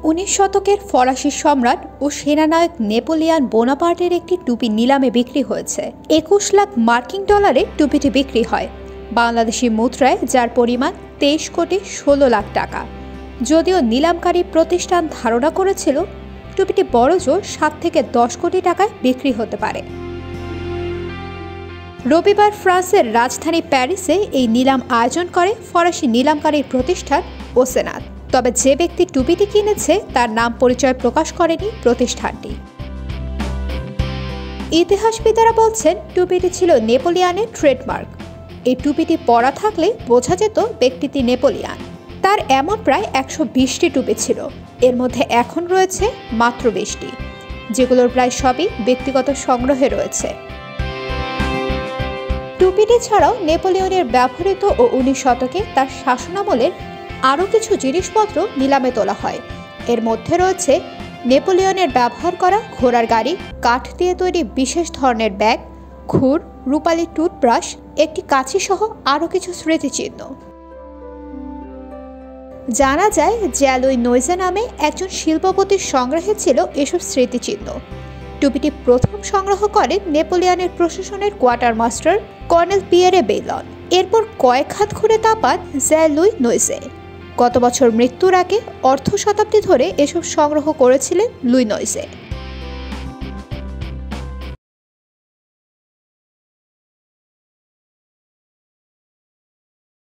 19 শতকের ফরাসি সম্রাট ও সেনানায়ক নেপোলিয়ন বোনাপার্টের একটি টুপি নিলামে বিক্রি হয়েছে। 21 লাখ মার্কিন ডলারে টুপিটি বিক্রি হয়, বাংলাদেশি মুদ্রায় যার পরিমাণ 23,16,00,000 টাকা। যদিও নিলামকারী প্রতিষ্ঠান ধারণা করেছিল টুপিটি বড়জোর 7 থেকে 10 কোটি টাকায় বিক্রি হতে পারে। রবিবার ফ্রান্সের রাজধানী প্যারিসে এই নিলাম আয়োজন করে ফরাসি নিলামকারীর প্রতিষ্ঠান ওসেনাত। তবে যে ব্যক্তি টুপিটি কিনেছে তার নাম পরিচয় প্রকাশ করেনি প্রতিষ্ঠানটি। ইতিহাসবিদেরা বলছেন টুপিটি ছিল নেপোলিয়নের ট্রেডমার্ক। এই টুপিটি পরা থাকলে বোঝা যেত ব্যক্তিটি নেপোলিয়ন। তার এমন প্রায় 120টি টুপি ছিল, এর মধ্যে এখন রয়েছে মাত্র 20টি, যেগুলোর প্রায় সবই ব্যক্তিগত সংগ্রহে রয়েছে। টুপিটি ছাড়াও নেপোলিয়নের ব্যবহৃত ও 19 শতকে তার শাসনামলের আরও কিছু জিনিসপত্র নিলামে তোলা হয়। এর মধ্যে রয়েছে নেপোলিয়নের ব্যবহার করা ঘোড়ার গাড়ি, কাঠ দিয়ে তৈরি বিশেষ ধরনের ব্যাগ, ঘুর, রূপালী টুথব্রাশ, একটি কাঁচি সহ আরও কিছু স্মৃতিচিহ্ন। জানা যায় জ্যালুই নইজে নামে একজন শিল্পপতির সংগ্রহে ছিল এসব স্মৃতিচিহ্ন। টুপিটি প্রথম সংগ্রহ করেন নেপোলিয়নের প্রশাসনের কোয়ার্টার মাস্টার কর্নেল পিয়েরে বেইলন। এরপর কয়েক হাত ঘুরে তা পান জ্যালুই নইজে। গত বছর মৃত্যুর আগে অর্ধ শতাব্দী ধরে এসব সংগ্রহ করেছিলেন লুই নইজে।